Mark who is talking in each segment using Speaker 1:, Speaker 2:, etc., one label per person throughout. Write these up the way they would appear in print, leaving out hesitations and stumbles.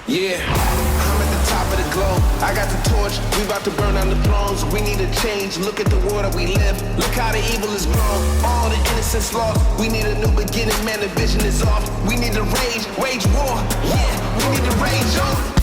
Speaker 1: Yeah, I'm at the top of the globe. I got the torch, we about to burn down the thrones. We need a change, look at the world that we live. Look how the evil is grown, all the innocence lost. We need a new beginning, man, the vision is off. We need to wage war. Yeah, we need to rage on.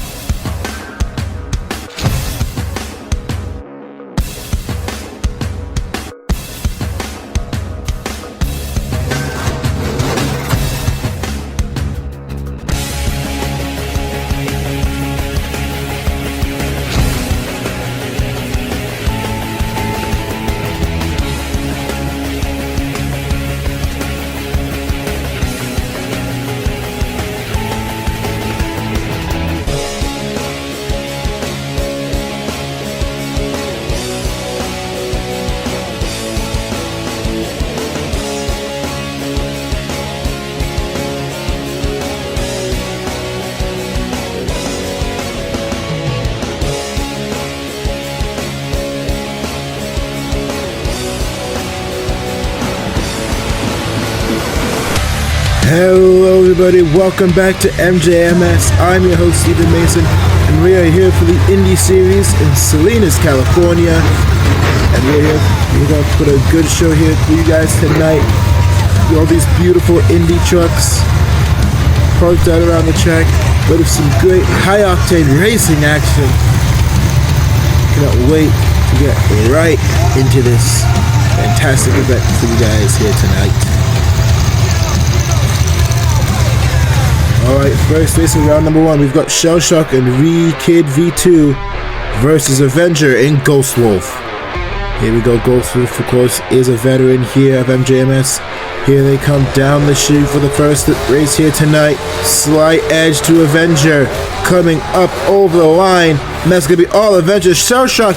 Speaker 2: Hello everybody, welcome back to MJMS. I'm your host Stephen Mason, and we are here for the Indy series in Salinas, California. And we're going to put a good show here for you guys tonight. All these beautiful Indy trucks parked out around the track, but with some great high-octane racing action. Cannot wait to get right into this fantastic event for you guys here tonight. Alright, first race of round number 1, we've got Shell Shock and Kid V2 versus Avenger in Ghost Wolf. Here we go, Ghost Wolf, of course, is a veteran here of MJMS. Here they come down the chute for the first race here tonight. Slight edge to Avenger, coming up over the line. And that's going to be all Avenger. Shell Shock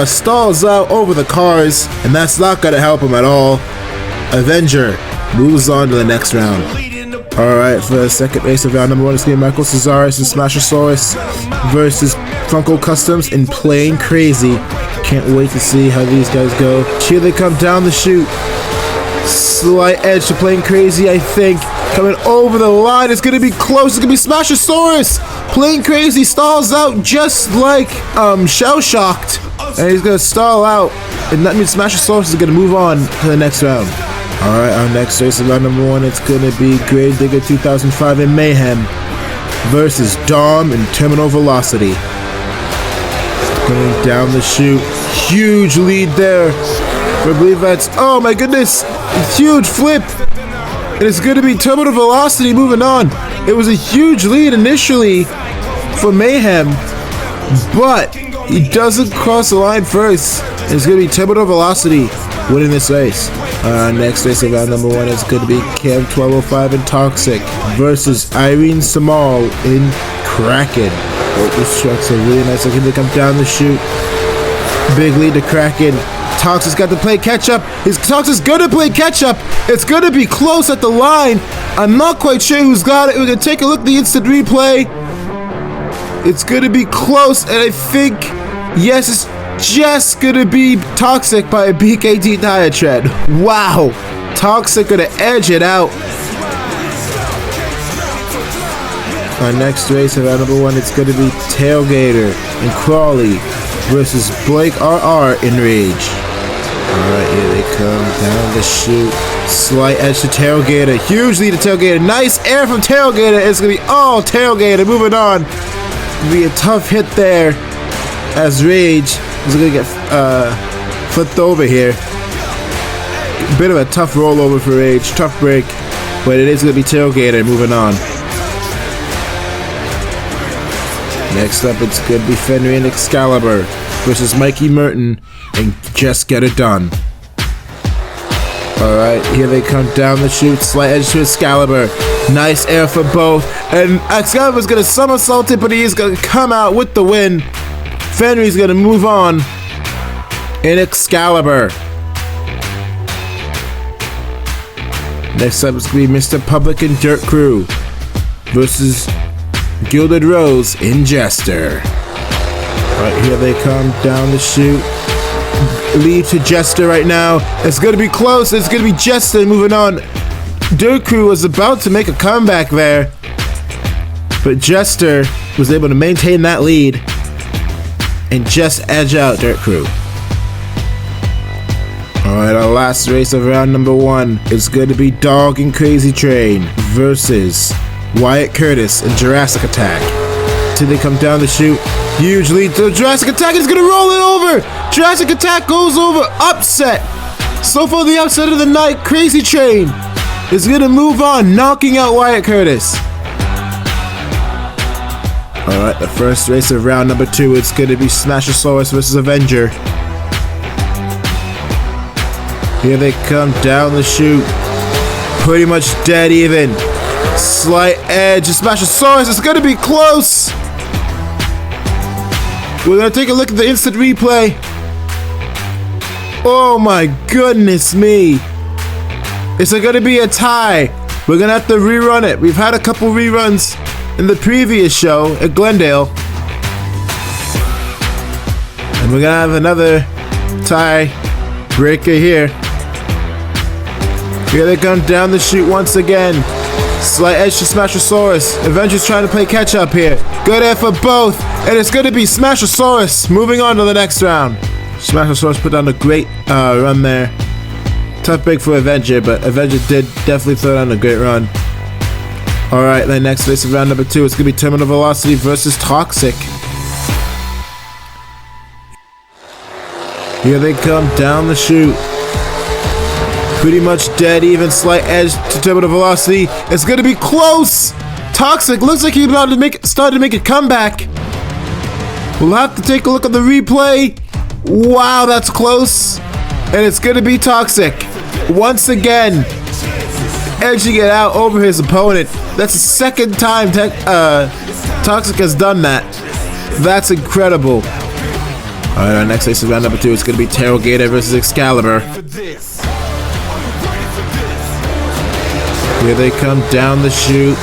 Speaker 2: stalls out over the cars, and that's not going to help him at all. Avenger moves on to the next round. Alright, for the second race of round number 1, it's going to be Michael Cesaris and Smashosaurus versus Funko Customs in Plain Crazy. Can't wait to see how these guys go. Here they come down the chute. Slight edge to Plain Crazy, I think. Coming over the line, it's going to be close. It's going to be Smashosaurus. Plain Crazy stalls out just like Shell Shocked. And he's going to stall out. And that means Smashosaurus is going to move on to the next round. Alright, our next race of round number 1, it's gonna be Grave Digger 2005 in Mayhem versus Dom in Terminal Velocity. Going down the chute. Huge lead there for Believe That's. Oh my goodness! Huge flip! And it's gonna be Terminal Velocity moving on. It was a huge lead initially for Mayhem, but he doesn't cross the line first. And it's gonna be Terminal Velocity winning this race. Next race of round number 1 is going to be Cam 1205 in Toxic versus Irene Samal in Kraken. Both these trucks are really nice. Looking to come down the chute. Big lead to Kraken. Toxic's got to play catch up. Toxic's going to play catch up. It's going to be close at the line. I'm not quite sure who's got it. We're going to take a look at the instant replay. It's going to be close, and I think, yes, it's just gonna be Toxic by a BKT tire tread. Wow, Toxic gonna edge it out. Our next race of round number 1, it's gonna be Tailgater and Crawley versus Blake RR in Rage. Alright, here they come down the chute. Slight edge to Tailgater. Huge lead to Tailgater. Nice air from Tailgater. It's gonna be all Tailgater. Moving on. It'll be a tough hit there as Rage is going to get flipped over here. Bit of a tough rollover for Rage. Tough break. But it is going to be Tailgater moving on. Next up, it's going to be Fenrir and Excalibur versus Mikey Merton and Just Get It Done. Alright, here they come down the chute. Slight edge to Excalibur. Nice air for both. And Excalibur's going to somersault it, but he is going to come out with the win. Fenrir's gonna move on in Excalibur. Next up is gonna be Mr. Public and Dirt Crew versus Gilded Rose in Jester. Right, here they come down the chute. Lead to Jester right now. It's gonna be close. It's gonna be Jester moving on. Dirt Crew was about to make a comeback there. But Jester was able to maintain that lead and just edge out Dirt Crew. Alright, our last race of round number 1 is going to be Dog and Crazy Train versus Wyatt Curtis and Jurassic Attack. Till they come down the chute. Huge lead to Jurassic Attack is going to roll it over. Jurassic Attack goes over. Upset. So far the upset of the night, Crazy Train is going to move on, knocking out Wyatt Curtis. Alright, the first race of round number 2, it's going to be Smashosaurus versus Avenger. Here they come down the chute. Pretty much dead even. Slight edge. Smashosaurus is going to be close. We're going to take a look at the instant replay. Oh my goodness me. Is it going to be a tie? We're going to have to rerun it. We've had a couple reruns in the previous show at Glendale. And we're going to have another tie breaker here. Here they come down the chute once again. Slight edge to Smashosaurus. Avenger's trying to play catch up here. Good air for both. And it's going to be Smashosaurus moving on to the next round. Smashosaurus put down a great run there. Tough break for Avenger, but Avenger did definitely throw down a great run. Alright, then next race of round number 2, it's going to be Terminal Velocity versus Toxic. Here they come down the chute. Pretty much dead even, slight edge to Terminal Velocity. It's going to be close. Toxic looks like he's about to start to make a comeback. We'll have to take a look at the replay. Wow, that's close. And it's going to be Toxic. Once again, edging it out over his opponent. That's the second time Toxic has done that. That's incredible. Alright, our next race is round number 2. It's going to be Tailgater versus Excalibur. Here they come down the chute.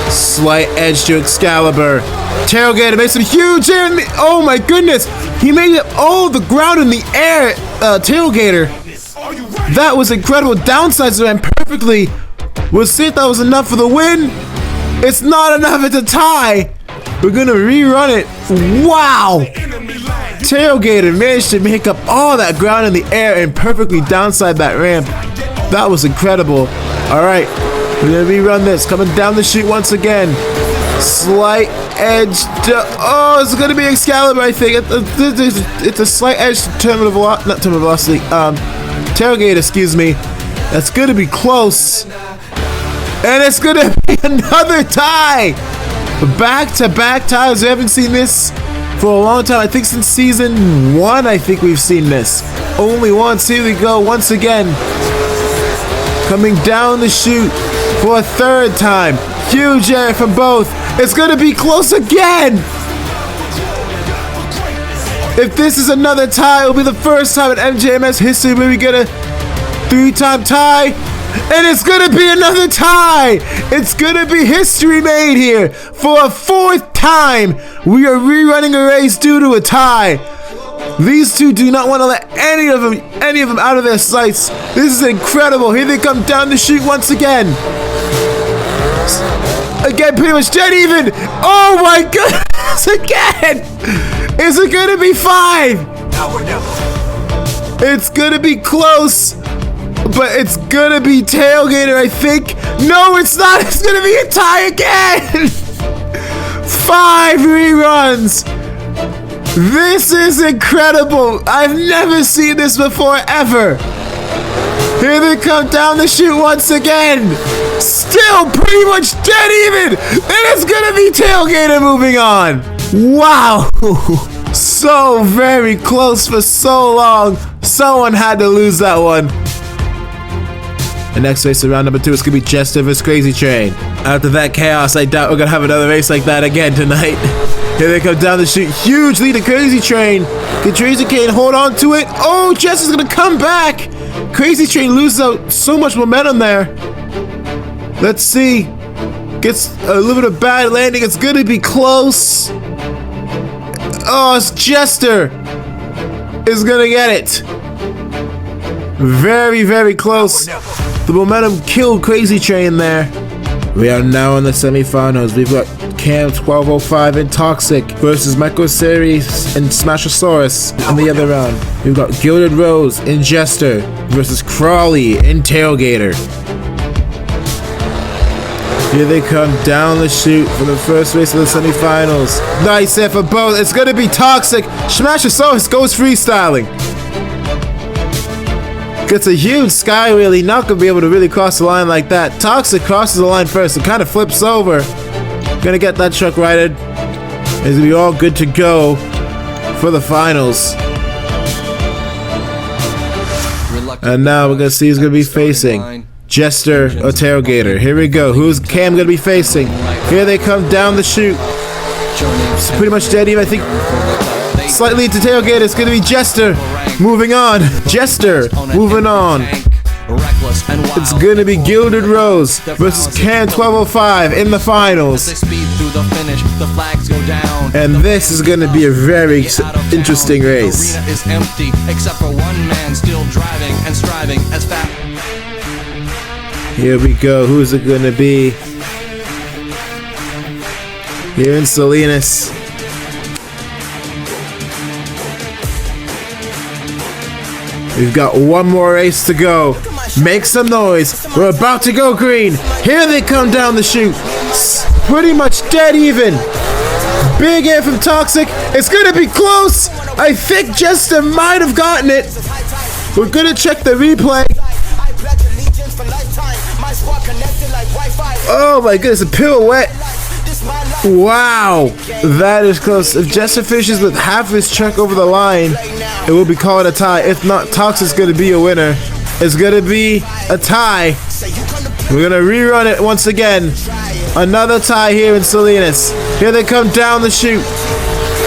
Speaker 2: Slight edge to Excalibur. Tailgater made some huge air in the... Oh my goodness! He made it all the ground in the air, Tailgater. That was incredible. Downsides ran perfectly. We'll see if that was enough for the win. It's not enough. It's a tie. We're going to rerun it. Wow! Tailgater managed to make up all that ground in the air and perfectly downside that ramp. That was incredible. Alright, we're going to rerun this. Coming down the chute once again. Slight edge to... Oh, it's going to be Excalibur, I think. It's a slight edge to Terminal Velocity. Not Terminal Velocity. Tailgate, excuse me. That's going to be close. And it's going to be another tie. Back-to-back ties. We haven't seen this for a long time. I think since season 1, I think we've seen this. Only once. Here we go once again. Coming down the chute for a third time. Huge air from both. It's going to be close again. If this is another tie, it'll be the first time in MJMS history where we get a 3-time tie. And it's going to be another tie. It's going to be history made here. For a 4th time, we are rerunning a race due to a tie. These two do not want to let any of them out of their sights. This is incredible. Here they come down the chute once again. Again, pretty much dead even. Oh my goodness, again. Is it going to be 5? It's going to be close, but it's going to be Tailgater, I think. No, it's not. It's going to be a tie again. 5 reruns. This is incredible. I've never seen this before, ever. Here they come down the chute once again. Still pretty much dead even. And it's going to be Tailgater moving on. Wow. So very close for so long. Someone had to lose that one. The next race of round number 2 is going to be Jester vs Crazy Train. After that chaos, I doubt we're going to have another race like that again tonight. Here they come down the chute. Huge lead to Crazy Train. Can Crazy Train hold on to it? Oh, Jester's going to come back. Crazy Train loses out so much momentum there. Let's see. Gets a little bit of bad landing. It's going to be close. Oh, it's Jester is going to get it. Very, very close. The momentum killed Crazy Train there. We are now in the semifinals. We've got Cam 1205 and Toxic versus Micro Series and Smashosaurus in the other round. We've got Gilded Rose and Jester versus Crawley and Tailgater. Here they come down the chute for the first race of the semifinals. Nice hit for both. It's going to be Toxic. Smashosaurus goes freestyling. Gets a huge sky wheel. Not going to be able to really cross the line like that. Toxic crosses the line first. It kind of flips over. Gonna get that truck righted. It's gonna be all good to go for the finals. And now we're gonna see who's gonna be facing Jester or Tailgater. Here we go. Who's Cam gonna be facing? Here they come down the chute. It's pretty much dead even, I think. Slightly to Tailgater. It's gonna be Jester. Moving on. Jester. Moving on. It's gonna be Gilded Rose versus Cam 1205 in the finals. And this is gonna be a very interesting race. Here we go. Who's it gonna be? Here in Salinas. We've got one more race to go. Make some noise. We're about to go green. Here they come down the chute. Pretty much dead even. Big air from Toxic. It's gonna be close. I think Jester might have gotten it. We're gonna check the replay. Oh my goodness, a pirouette. Wow, that is close. If Jester finishes with half his truck over the line, it will be called a tie. If not, Toxic's gonna be a winner. It's gonna be a tie. We're gonna rerun it once again. Another tie here in Salinas. Here they come down the chute.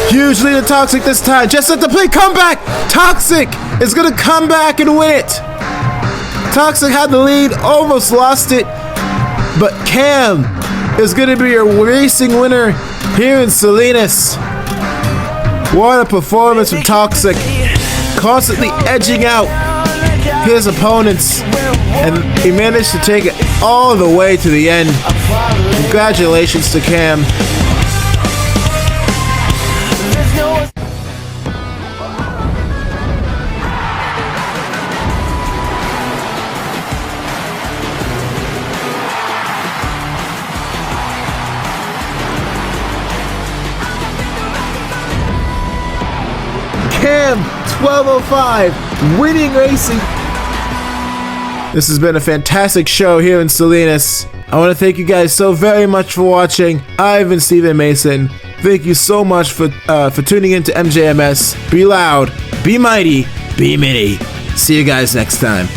Speaker 2: Huge lead to Toxic this time. Just at the play, comeback. Toxic is gonna come back and win it. Toxic had the lead, almost lost it, but Cam is gonna be your racing winner here in Salinas. What a performance from Toxic. Constantly edging out his opponents, and he managed to take it all the way to the end. Congratulations to Cam. Cam 1205 winning racing. This has been a fantastic show here in Salinas. I want to thank you guys so very much for watching. I've been Stephen Mason. Thank you so much for tuning in to MJMS. Be loud, be mighty, be mini. See you guys next time.